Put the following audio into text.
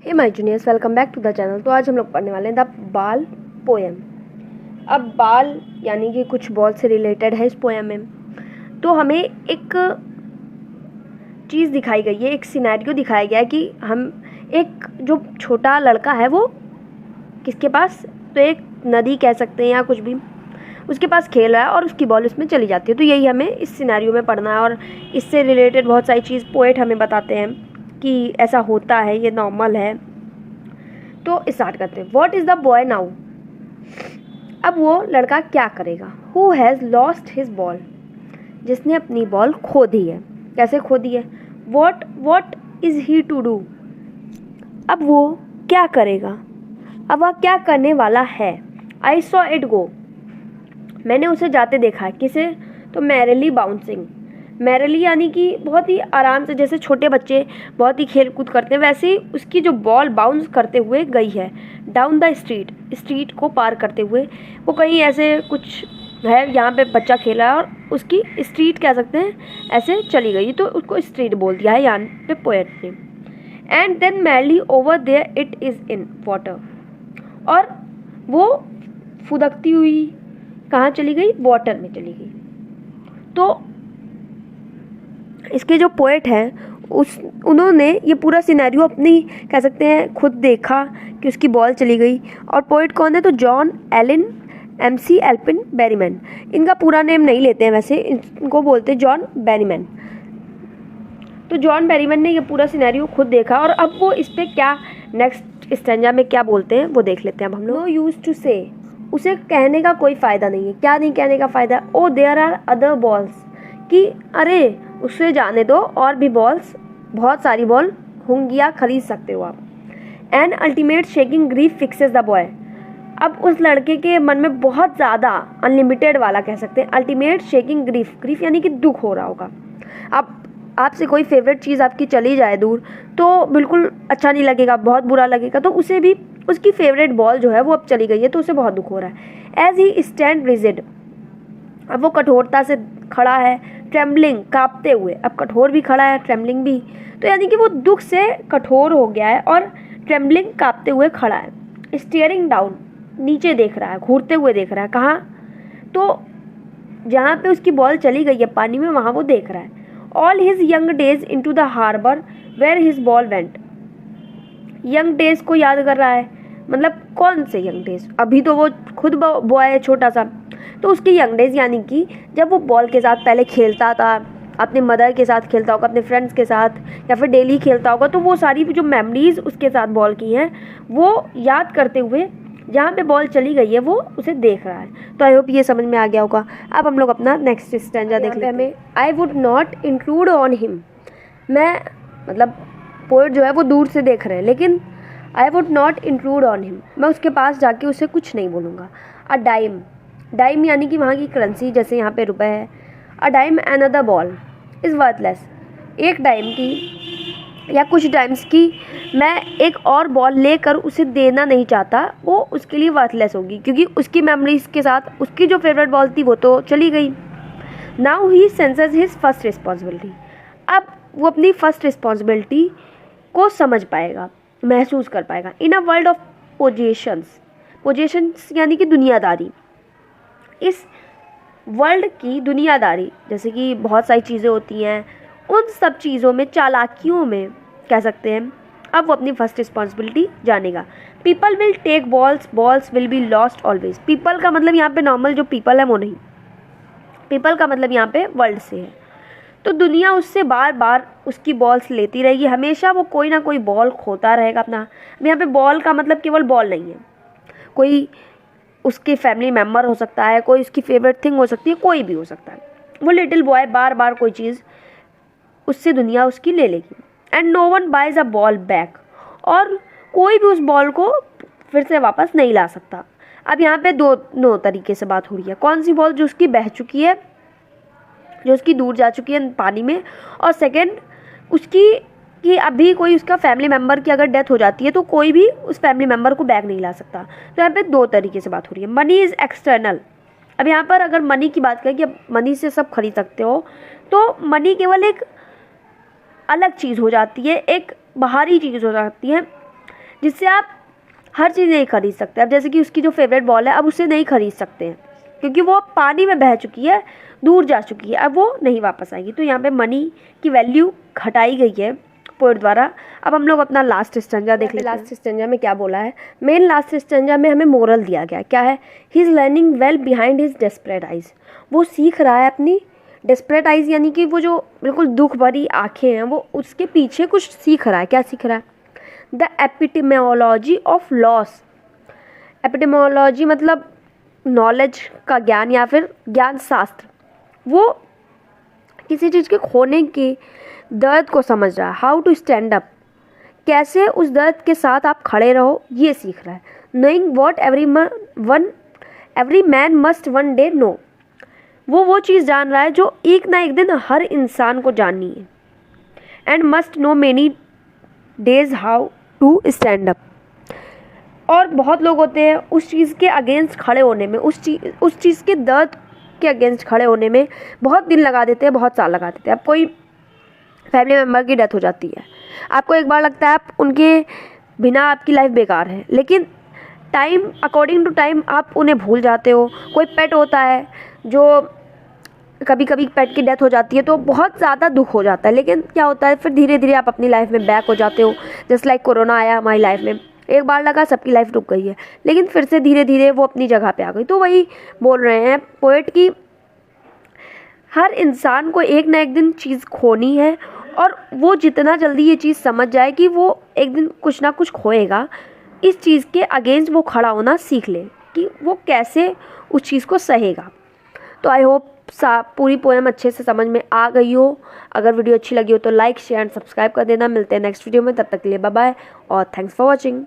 Hey my juniors, welcome back to the channel. तो आज हम लोग पढ़ने वाले हैं द बाल पोएम। अब बाल यानी कि कुछ बॉल से रिलेटेड है इस पोएम में। तो हमें एक चीज़ दिखाई गई है, एक सिनेरियो दिखाया गया है कि हम एक जो छोटा लड़का है वो किसके पास, तो एक नदी कह सकते हैं या कुछ भी, उसके पास खेल रहा है और उसकी बॉल उसमें चली जाती है। तो यही हमें इस सिनेरियो में पढ़ना है और इससे रिलेटेड बहुत सारी चीज़ पोएट हमें बताते हैं कि ऐसा होता है, ये नॉर्मल है। तो स्टार्ट करते हैं। What is the boy now. अब वो लड़का क्या करेगा। Who has lost his ball, जिसने अपनी बॉल खो दी है। कैसे खो दी है। What is he to do, अब वो क्या करेगा, अब वह क्या करने वाला है। आई सॉ इट गो, मैंने उसे जाते देखा है। किसे, तो मैरिली बाउंसिंग। मैरिली यानी कि बहुत ही आराम से, जैसे छोटे बच्चे बहुत ही खेल कूद करते हैं वैसे ही उसकी जो बॉल बाउंस करते हुए गई है डाउन द स्ट्रीट को पार करते हुए। वो कहीं ऐसे कुछ है, यहाँ पे बच्चा खेला है और उसकी स्ट्रीट कह सकते हैं ऐसे चली गई, तो उसको स्ट्रीट बोल दिया है यहाँ पे पोएट ने। And then merrily over there it is in water, और वो फुदकती हुई कहाँ चली गई, वाटर में चली गई। तो इसके जो पोएट हैं उन्होंने ये पूरा सिनेरियो अपनी कह सकते हैं खुद देखा कि उसकी बॉल चली गई। और पोएट कौन है, तो जॉन एलन MC एल्पिन बेरीमैन। इनका पूरा नेम नहीं लेते हैं वैसे, इनको बोलते हैं जॉन बेरीमैन। तो जॉन बेरीमैन ने ये पूरा सिनेरियो खुद देखा और अब वो इस पर क्या नेक्स्ट स्टैंजा में क्या बोलते हैं वो देख लेते हैं अब हम लोग। नो यूज टू से, उसे कहने का कोई फ़ायदा नहीं है। क्या नहीं कहने का फ़ायदा। Oh there are other balls, कि अरे उसे जाने दो, और भी बॉल्स, बहुत सारी बॉल होंगी या खरीद सकते हो आप। An ultimate shaking grief fixes the boy, अब उस लड़के के मन में बहुत ज़्यादा अनलिमिटेड वाला कह सकते हैं अल्टीमेट शेकिंग ग्रीफ यानी कि दुख हो रहा होगा। अब आपसे कोई फेवरेट चीज़ आपकी चली जाए दूर तो बिल्कुल अच्छा नहीं लगेगा, बहुत बुरा लगेगा। तो उसे भी उसकी फेवरेट बॉल जो है वो अब चली गई है तो उसे बहुत दुख हो रहा है। एज ही स्टैंड रिजिड, अब वो कठोरता से खड़ा है। ट्रेम्बलिंग, कांपते हुए, अब कठोर भी खड़ा है, ट्रेम्बलिंग भी, तो यानी कि वो दुख से कठोर हो गया है और ट्रेम्बलिंग कांपते हुए खड़ा है। स्टीयरिंग डाउन, नीचे देख रहा है, घूरते हुए देख रहा है। कहाँ, तो जहाँ पे उसकी बॉल चली गई है पानी में, वहाँ वो देख रहा है। All his young days into the harbour where his ball went, young days को याद कर रहा है। मतलब कौन से यंग डेज, अभी तो वो खुद बॉय है छोटा सा, तो उसके यंग डेज यानी कि जब वो बॉल के साथ पहले खेलता था, अपने मदर के साथ खेलता होगा, अपने फ्रेंड्स के साथ, या फिर डेली खेलता होगा, तो वो सारी जो मेमोरीज उसके साथ बॉल की हैं वो याद करते हुए जहाँ पे बॉल चली गई है वो उसे देख रहा है। तो आई होप ये समझ में आ गया होगा। अब हम लोग अपना नेक्स्ट स्टैंजा देख लेते हैं। I would not include on him, मैं मतलब पोएट जो है वो दूर से देख रहे हैं, लेकिन I would not include on him, मैं उसके पास जाके उसे कुछ नहीं बोलूँगा। अ डाइम, डाइम यानी कि वहाँ की करेंसी, जैसे यहाँ पे रुपए है। A dime another ball is worthless, एक डाइम की या कुछ डाइम्स की मैं एक और बॉल लेकर उसे देना नहीं चाहता, वो उसके लिए वर्थलेस होगी क्योंकि उसकी मेमोरीज के साथ उसकी जो फेवरेट बॉल थी वो तो चली गई। Now he senses his first responsibility, अब वो अपनी फर्स्ट रिस्पॉन्सिबिलिटी को समझ पाएगा, महसूस कर पाएगा। इन अ वर्ल्ड ऑफ पोजेशंस यानी कि दुनियादारी, इस वर्ल्ड की दुनियादारी, जैसे कि बहुत सारी चीज़ें होती हैं, उन सब चीज़ों में, चालाकियों में कह सकते हैं, अब वो अपनी फर्स्ट रिस्पॉन्सिबिलिटी जानेगा। People will take balls will be lost always, people का मतलब यहाँ पे नॉर्मल जो पीपल है वो नहीं, पीपल का मतलब यहाँ पे वर्ल्ड से है। तो दुनिया उससे बार बार उसकी बॉल्स लेती रहेगी, हमेशा वो कोई ना कोई बॉल खोता रहेगा अपना। अब यहाँ पे बॉल का मतलब केवल बॉल नहीं है, कोई उसके फैमिली मेम्बर हो सकता है, कोई उसकी फेवरेट थिंग हो सकती है, कोई भी हो सकता है। वो लिटिल बॉय बार बार कोई चीज़ उससे दुनिया उसकी ले लेगी। And no one buys a ball back, और कोई भी उस बॉल को फिर से वापस नहीं ला सकता। अब यहाँ पे दो तरीके से बात हो रही है। कौन सी बॉल, जो उसकी बह चुकी है, जो उसकी दूर जा चुकी है पानी में, और सेकेंड उसकी कि अभी कोई उसका फैमिली मेम्बर की अगर डेथ हो जाती है तो कोई भी उस फैमिली मेम्बर को बैक नहीं ला सकता। तो यहाँ पे दो तरीके से बात हो रही है। मनी इज़ एक्सटर्नल, अब यहाँ पर अगर मनी की बात करें कि अब मनी से सब खरीद सकते हो, तो मनी केवल एक अलग चीज़ हो जाती है, एक बाहरी चीज़ हो जाती है। जिससे आप हर चीज़ नहीं खरीद सकते। अब जैसे कि उसकी जो फेवरेट बॉल है अब उसे नहीं खरीद सकते हैं क्योंकि वो पानी में बह चुकी है, दूर जा चुकी है, अब वो नहीं वापस आएगी। तो यहाँ पे मनी की वैल्यू घटाई गई है पोएट द्वारा। अब हम लोग अपना लास्ट स्टैंजा देख लेते हैं। लास्ट स्टैंजा में क्या बोला है? मेन लास्ट स्टैंजा में हमें मोरल दिया गया क्या है? He is learning well behind his desperate eyes. वो सीख रहा है अपनी डेस्परेट आइज, यानी कि वो जो बिल्कुल दुख भरी आँखें हैं, वो उसके पीछे कुछ सीख रहा है। क्या सीख रहा है? The epistemology of loss. Epistemology मतलब नॉलेज का ज्ञान या फिर ज्ञान शास्त्र। वो किसी चीज़ के खोने के दर्द को समझ रहा है। हाउ टू स्टैंड अप, कैसे उस दर्द के साथ आप खड़े रहो, ये सीख रहा है। Knowing what every man must one day know. वो चीज़ जान रहा है जो एक ना एक दिन हर इंसान को जाननी है। And must know many days how to stand up. और बहुत लोग होते हैं उस चीज़ के अगेंस्ट खड़े होने में, उस चीज़ के दर्द के अगेंस्ट खड़े होने में बहुत दिन लगा देते हैं, बहुत साल लगा देते हैं। अब कोई फैमिली मेम्बर की डेथ हो जाती है, आपको एक बार लगता है आप उनके बिना आपकी लाइफ बेकार है, लेकिन टाइम अकॉर्डिंग टू टाइम आप उन्हें भूल जाते हो। कोई पेट होता है जो कभी कभी पेट की डेथ हो जाती है तो बहुत ज़्यादा दुख हो जाता है, लेकिन क्या होता है फिर धीरे धीरे आप अपनी लाइफ में बैक हो जाते हो। जस्ट लाइक कोरोना आया हमारी लाइफ में, एक बार लगा सबकी लाइफ रुक गई है, लेकिन फिर से धीरे धीरे वो अपनी जगह पे आ गई। तो वही बोल रहे हैं पोएट की हर इंसान को एक ना एक दिन चीज़ खोनी है, और वो जितना जल्दी ये चीज़ समझ जाए कि वो एक दिन कुछ ना कुछ खोएगा, इस चीज़ के अगेंस्ट वो खड़ा होना सीख ले कि वो कैसे उस चीज़ को सहेगा। तो आई होप पूरी पोएम अच्छे से समझ में आ गई हो। अगर वीडियो अच्छी लगी हो तो लाइक शेयर एंड सब्सक्राइब कर देना। मिलते हैं नेक्स्ट वीडियो में, तब तक के लिए बाय बाय और थैंक्स फॉर वॉचिंग।